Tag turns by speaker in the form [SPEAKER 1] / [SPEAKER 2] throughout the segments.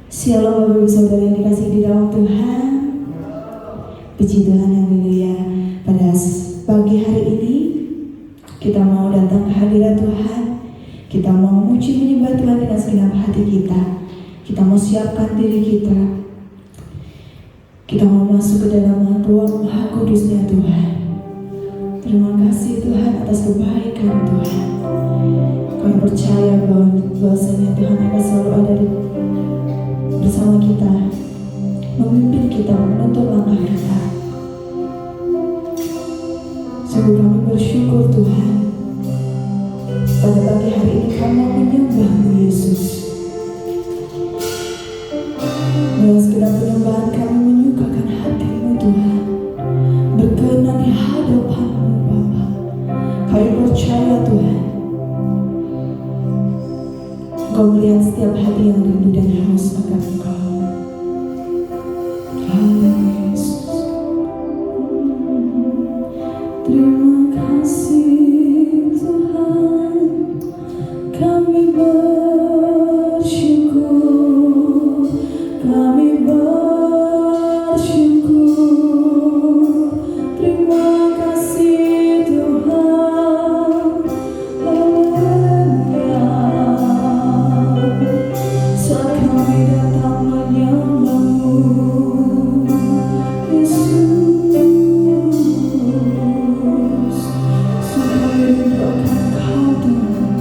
[SPEAKER 1] Shalom Bapak Ibu Saudara yang dikasihi di dalam Tuhan. Puji Tuhan, haleluya. Pada pagi hari ini kita mau datang ke hadirat Tuhan. Kita mau memuji menyembah Tuhan dengan segenap hati kita. Kita mau siapkan diri kita. Kita mau masuk ke dalam ruang Maha Kudusnya Tuhan. Terima kasih Tuhan atas kebaikan Tuhan. Kami percaya bahwasanya Tuhan akan selalu ada bersama kita, memimpin kita, menuntun langkah kita. Sungguh kami bersyukur Tuhan. Pada pagi hari ini kami mau menyembah-Mu Yesus. Dengan segenap penyembahan kami menyukakan hati-Mu Tuhan, berkenan di hadapan-Mu Bapa. Kami percaya Tuhan, Engkau melihat setiap hati yang rindu dan haus akan Engkau. Haleluya Yesus. Terima kasih Tuhan, kami bersyukur, kami bersyukur. Terima kasih Tuhan, haleluya. Saat kami datang menyembah-Mu Yesus, saat kami rindukan Kau Tuhan.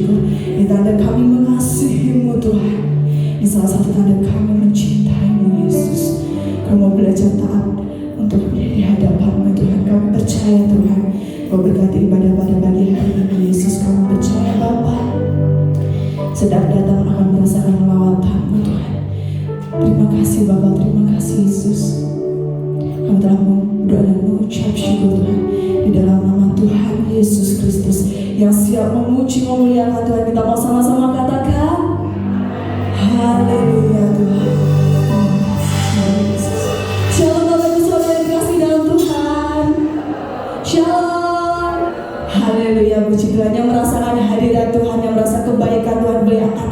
[SPEAKER 1] bersyukur. Ini tanda kami mengasihi-Mu Tuhan. Ini salah satu tanda kami mencintai-Mu Yesus. Kami mau belajar taat untuk di hadapan-Mu Tuhan. Kami percaya Tuhan, Kau berkati ibadah pada pagi hari ini Yesus. Kami percaya Bapa sedang datang akan merasakan lawatan-Mu Tuhan. Terima kasih Bapa, terima kasih Yesus. Kami telah berdoa dan mengucap syukur Tuhan di dalam nama Tuhan Yesus Kristus yang siap memuji memuliakan Tuhan. Kita mau sama-sama katakan haleluya Tuhan. Shalom Bapak Ibu Saudara yang dikasihi dalam Tuhan. Shalom. Haleluya, puji Tuhan. Yang merasakan hadirat Tuhan, yang merasa kebaikan Tuhan, boleh angkat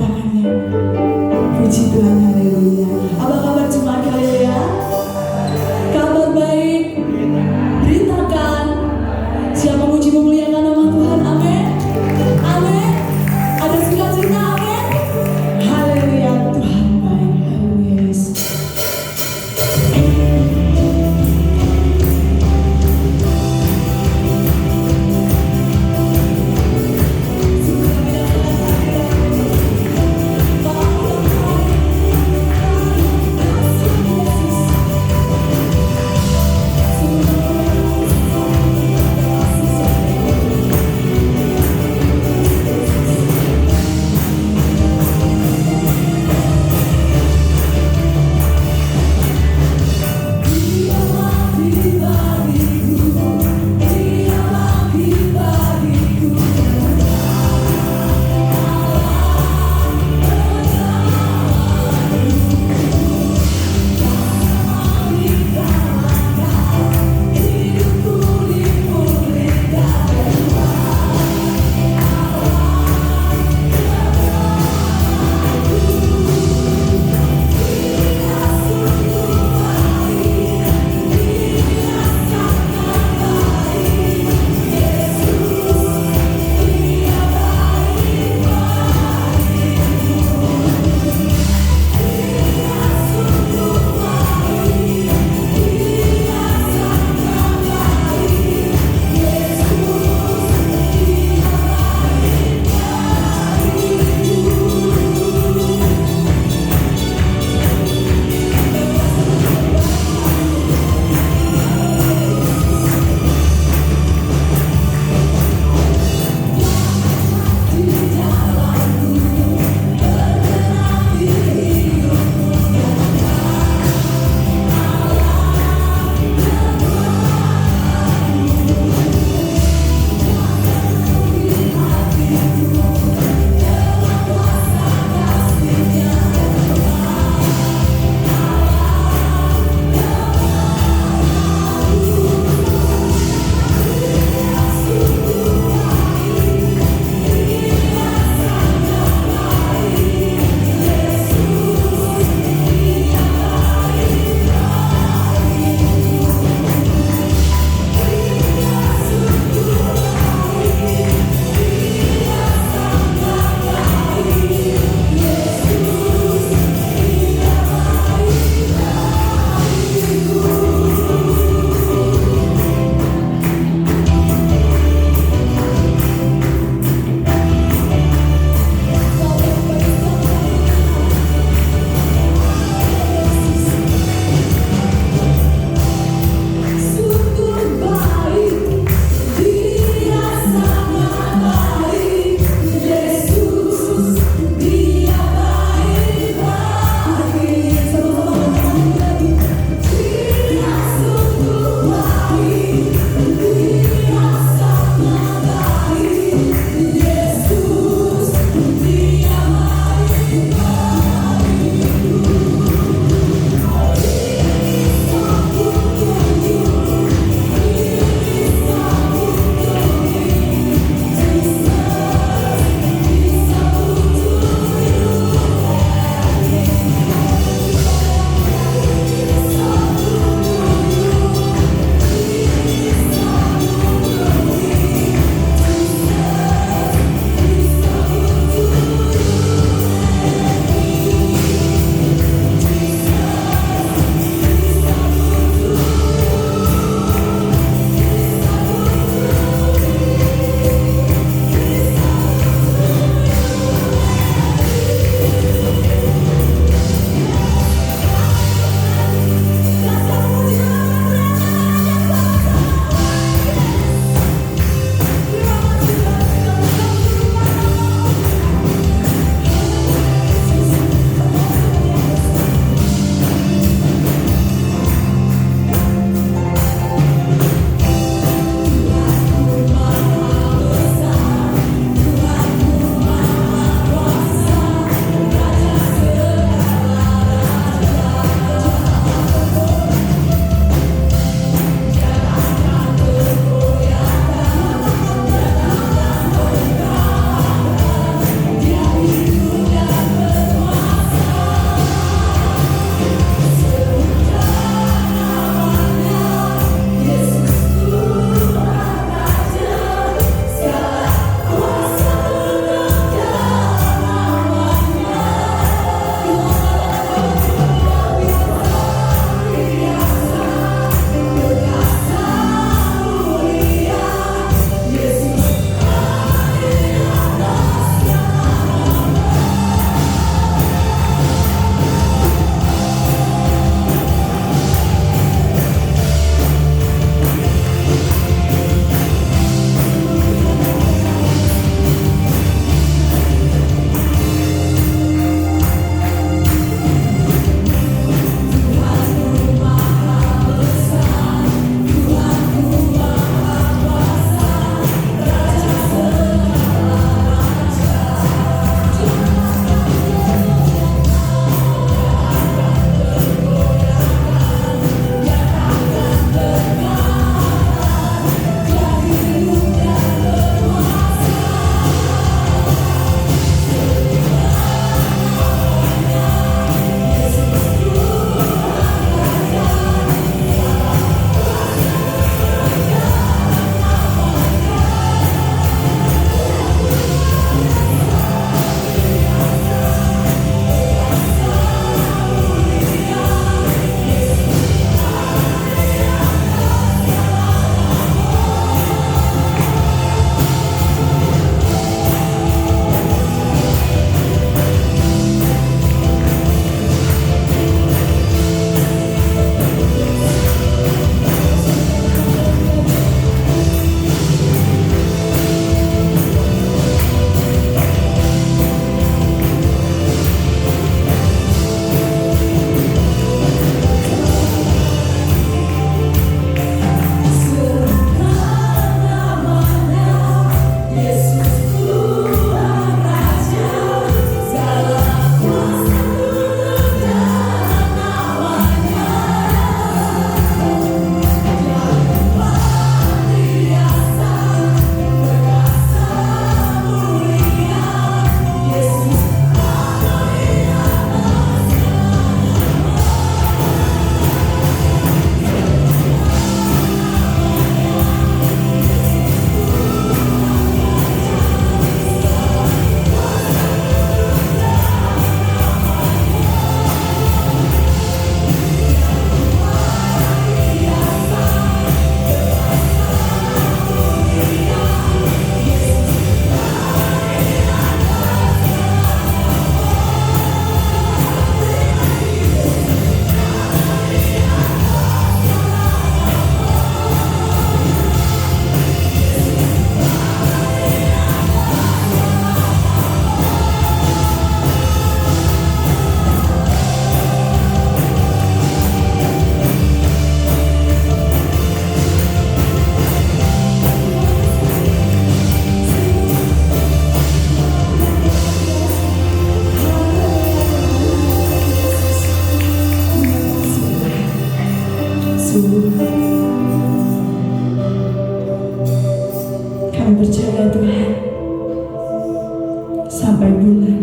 [SPEAKER 1] bulan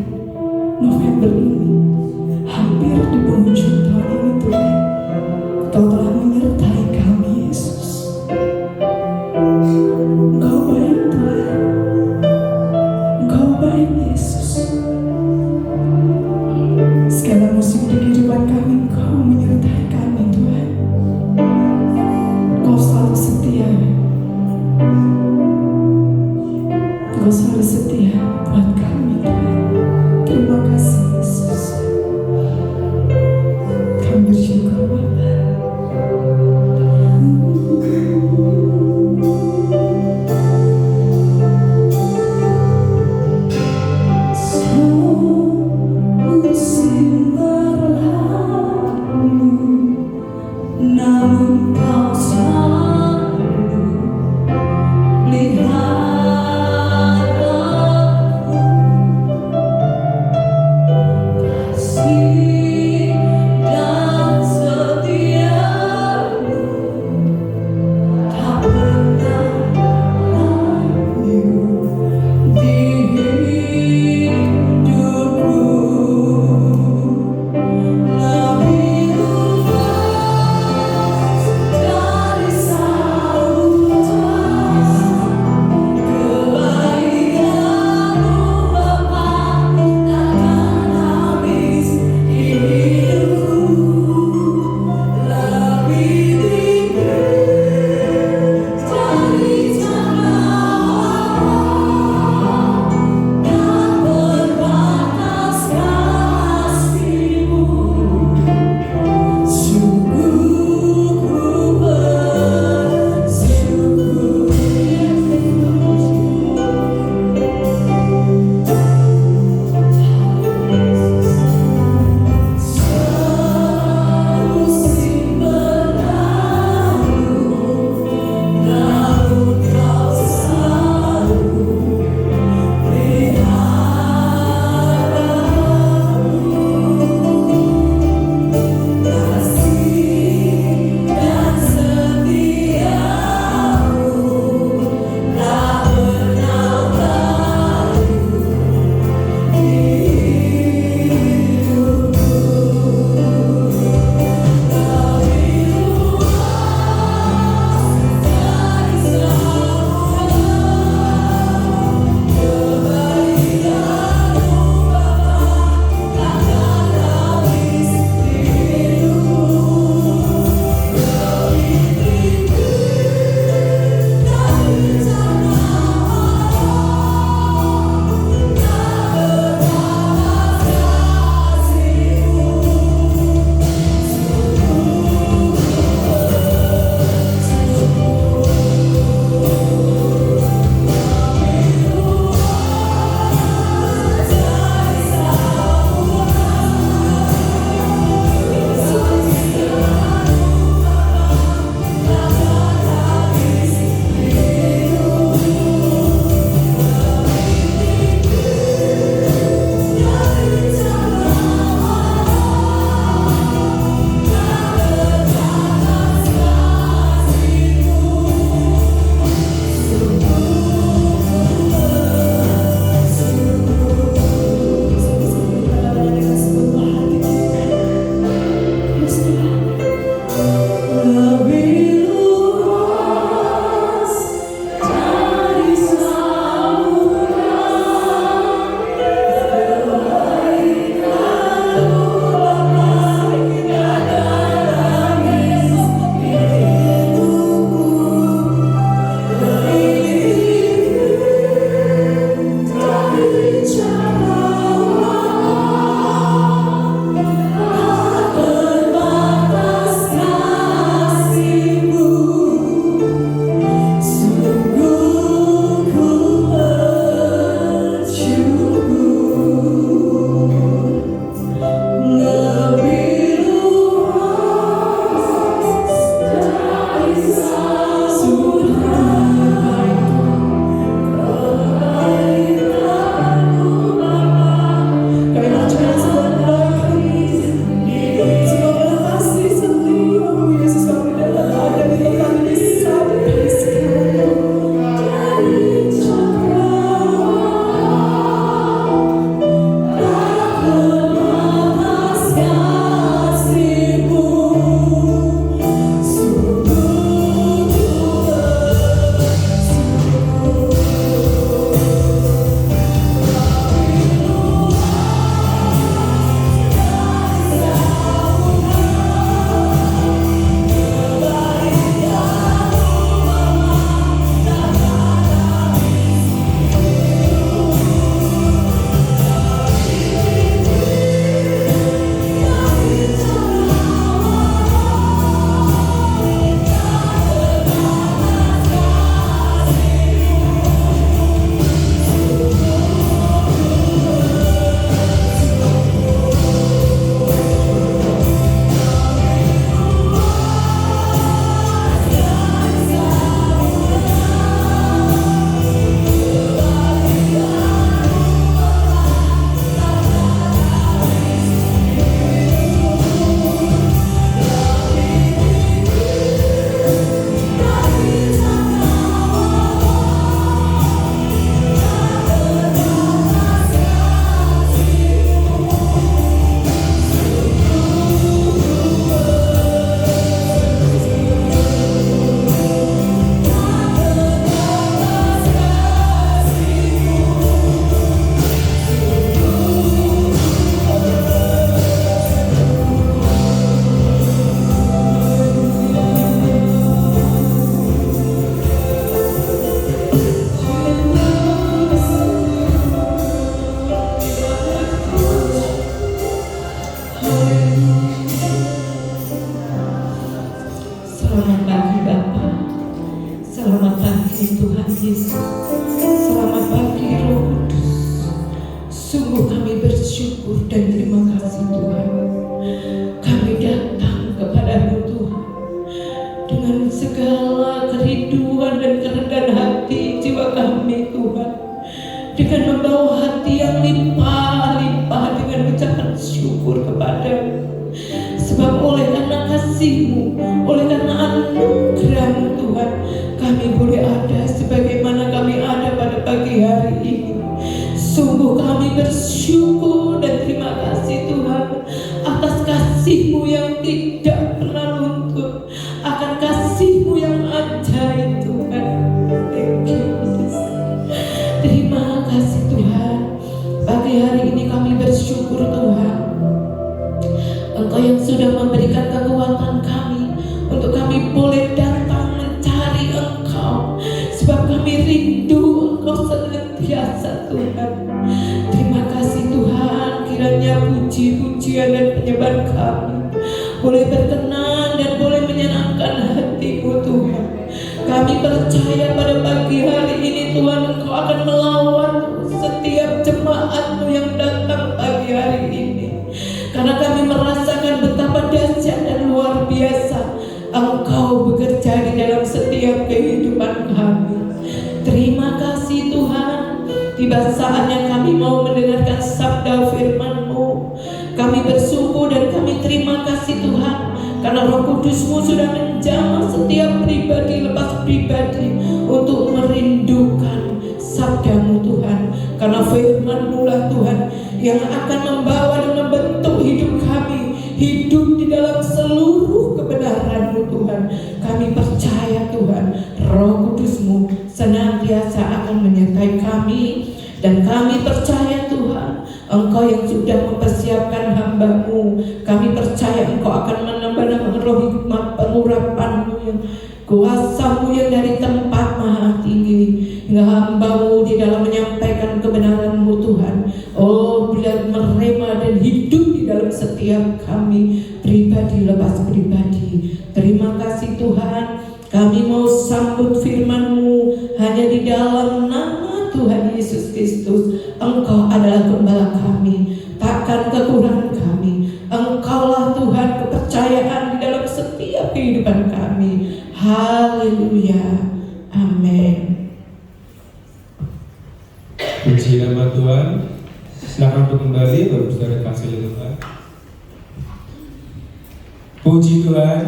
[SPEAKER 1] November ini, hampir di penghujung tahun ini Tuhan, Kau telah menyertai kami Yesus. Engkau baik Tuhan, Engkau baik Yesus. Segala musim kehidupan kami Engkau menyertai kami Tuhan. Engkau selalu setia, Engkau selalu setia buat kami Tuhan. Terima kasih Yesus. Kami bersyukur Bapa. So
[SPEAKER 2] bersyukur dan terima kasih Tuhan. Kami datang kepadamu Tuhan dengan segala kerinduan dan kerendahan hati jiwa kami Tuhan, dengan membawa hati yang limpah-limpah dengan ucapan syukur kepadamu. Sebab oleh karena kasih-Mu, oleh karena anugerah-Mu Tuhan, kami boleh ada sebagaimana kami ada pada pagi hari ini. Sungguh kami bersyukur dan terima kasih Tuhan atas kasih-Mu yang tidak pernah luntur, akan kasih-Mu yang ajaib Tuhan. Thank you Jesus. Terima kasih Tuhan. Pagi hari ini kami bersyukur Tuhan, Engkau yang sudah memberikan kekuatan kami untuk kami boleh datang mencari Engkau, sebab kami rindu Engkau senantiasa Tuhan. Terima kasih Tuhan, kiranya puji-pujian dan penyembah kami boleh berkenan dan boleh menyenangkan hati-Mu Tuhan. Kami percaya pada pagi hari ini Tuhan, Engkau akan melawan setiap jemaat-Mu yang datang pagi hari ini. Karena kami merasakan betapa dahsyat dan luar biasa Engkau bekerja di dalam setiap kehidupan kami. Terima kasih Tuhan. Tiba saatnya kami mau mendengarkan sabda firman-Mu. Kami bersyukur dan kami terima kasih Tuhan, karena Roh Kudus-Mu sudah menjamah setiap pribadi lepas pribadi untuk merindukan sabda-Mu Tuhan. Karena firman-Mu lah Tuhan yang akan membawa dan membentuk hidup kami, hidup di dalam seluruh kebenaran-Mu Tuhan. Kami percaya Tuhan, Roh Kudus-Mu senantiasa akan menyertai kami. Dan kami percaya Tuhan, Engkau yang sudah mempersiapkan hamba-Mu. Kami percaya Engkau akan menambah roh hikmat pengurapan-Mu yang kuasa-Mu yang dari tempat maha tinggi, hingga hamba-Mu di dalam menyampaikan kebenaran-Mu Tuhan. Oh, bila merema dan hidup di dalam setiap kami, pribadi lepas pribadi. Terima kasih Tuhan. Kami mau sambut firman-Mu hanya di dalam nama Tuhan Yesus Kristus. Engkau adalah gembala kami, takkan kekurangan kami. Engkaulah Tuhan kepercayaan di dalam setiap kehidupan kami. Haleluya. Amin.
[SPEAKER 3] Puji nama Tuhan. Silakan untuk kembali, baru saudara kasih Tuhan. Puji Tuhan.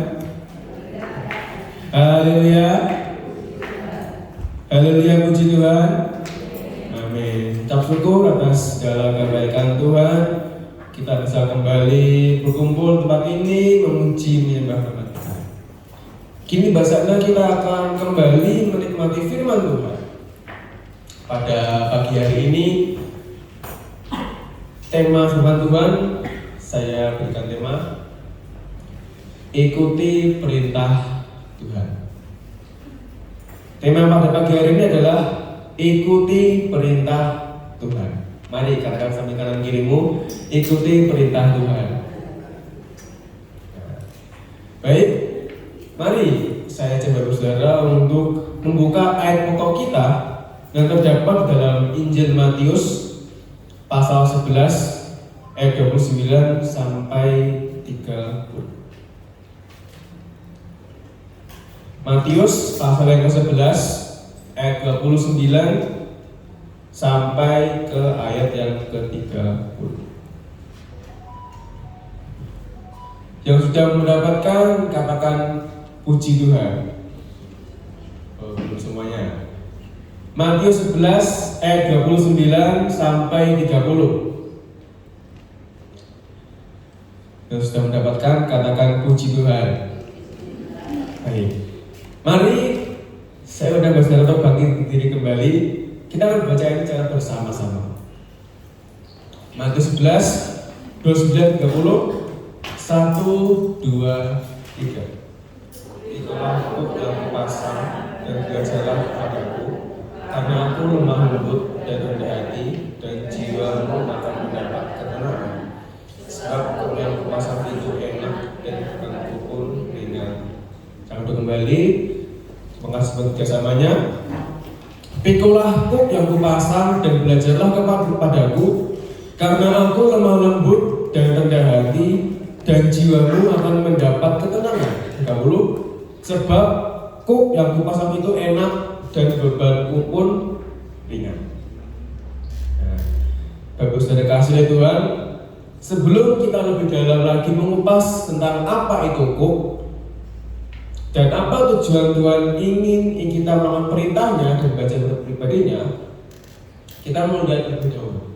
[SPEAKER 3] Haleluya. Haleluya, puji Tuhan. Amin. Ucap syukur atas segala kebaikan Tuhan. Kita bisa kembali berkumpul tempat ini memuji menyembah nama Tuhan. Kini bahasanya kita akan kembali menikmati firman Tuhan. Pada pagi hari ini tema firman Tuhan saya berikan tema ikuti perintah Tuhan. Tema pada pagi hari ini adalah ikuti perintah Tuhan. Mari katakan sambil kanan kirimu, ikuti perintah Tuhan. Baik, mari saya coba saudara untuk membuka ayat pokok kita yang terdapat dalam Injil Matius pasal 11 ayat 29 sampai 30. Matius pasal yang ke-11 ayat 29 sampai ke ayat yang ke-30. Yang sudah mendapatkan katakan puji Tuhan. Oh, belum semuanya. Matius 11 ayat 29 sampai 30. Yang sudah mendapatkan katakan puji Tuhan. Baik. Mari saya udah bersaudara bangkit diri kembali. Kita akan baca ini secara bersama-sama. Matius 11 29 30. 1, 2, 3. Itulah hukum yang kupasang dan belajarlah padaku, karena aku lemah lembut dan rendah hati, dan jiwamu akan mendapat ketenangan. Sebab hukum yang kupasang itu enak dan bukanku pun ringan. Sampai kembali, mengasih kerjasamanya. Pikulah hukum yang kupasang dan belajarlah kepadaku, Karena aku lemah lembut dan rendah hati, dan jiwamu akan mendapat ketenangan. 30. Sebab kuk yang kupasang itu enak dan bebanku pun ringan. Nah, bagus dari kasih Tuhan. Sebelum kita lebih dalam lagi mengupas tentang apa itu kuk dan apa tujuan Tuhan ingin kita melakukan perintahnya dan baca pribadinya, kita mau lihat lebih dahulu.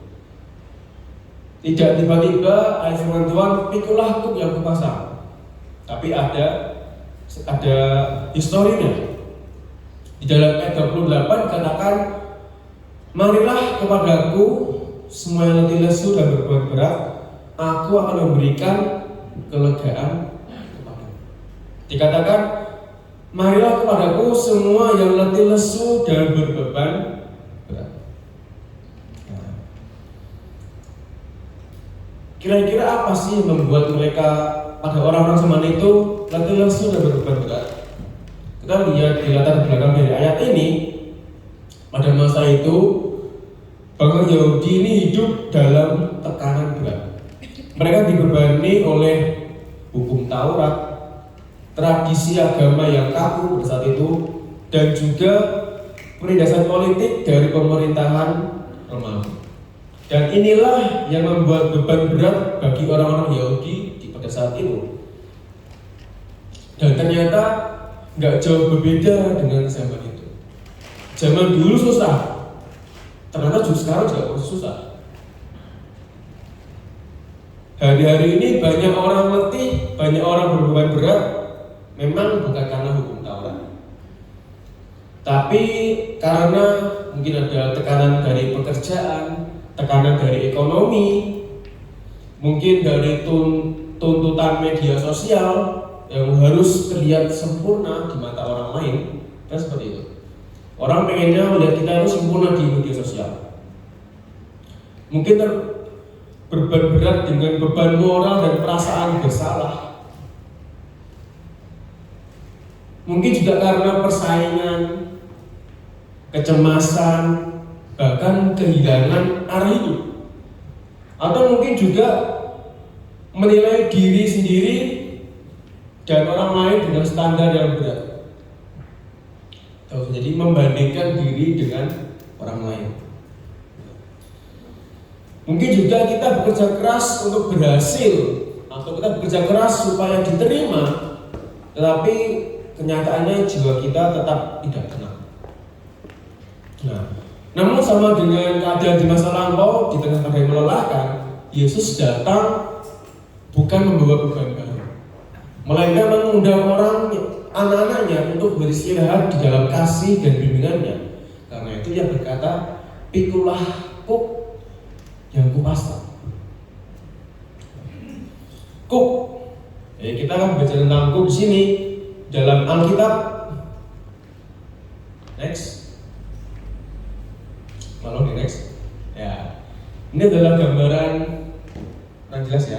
[SPEAKER 3] Tidak tiba-tiba ayat firman Tuhan, pikulah kuk yang kupasang, tapi ada historinya. Di dalam ayat 28 katakan, marilah kepadaku semua yang letih lesu dan berbeban berat, aku akan memberikan kelegaan kepadamu. Dikatakan, marilah kepadaku semua yang letih lesu dan berbeban berat. Kira-kira apa sih yang membuat mereka pada orang-orang zaman itu letih lesu dan berbeban berat? Kita lihat di latar belakang dari ayat ini. Pada masa itu bangsa Yahudi ini hidup dalam tekanan berat. Mereka dibebani oleh hukum Taurat, tradisi agama yang kaku pada saat itu, dan juga penindasan politik dari pemerintahan Romawi. Dan inilah yang membuat beban berat bagi orang-orang Yahudi pada saat itu. Dan ternyata nggak jauh berbeda dengan zaman itu. Zaman dulu susah, ternyata juga sekarang juga masih susah. Hari-hari ini banyak orang letih, banyak orang berbeban berat, memang bukan karena hukum Taurat, tapi karena mungkin ada tekanan dari pekerjaan, tekanan dari ekonomi, mungkin dari tuntutan media sosial yang harus terlihat sempurna di mata orang lain, kan seperti itu. Orang pengennya melihat kita itu sempurna di media sosial. Mungkin berbeban berat dengan beban moral dan perasaan bersalah. Mungkin juga karena persaingan, kecemasan, bahkan kehilangan arah hidup. Atau mungkin juga menilai diri sendiri dan orang lain dengan standar yang berat. Jadi membandingkan diri dengan orang lain. Mungkin juga kita bekerja keras untuk berhasil, atau kita bekerja keras supaya diterima, tetapi kenyataannya jiwa kita tetap tidak tenang. Nah, namun sama dengan keadaan di masa lampau, di tengah keadaan melelahkan, Yesus datang bukan membawa beban baru, melainkan mengundang orang, anak-anaknya untuk beristirahat di dalam kasih dan bimbingannya. Karena itu dia berkata, pikulah kuk yang kupasang. Kuk. Kita akan baca tentang kuk di sini dalam Alkitab. Next. Kalau di next. Ya. Ini adalah gambaran yang jelas ya.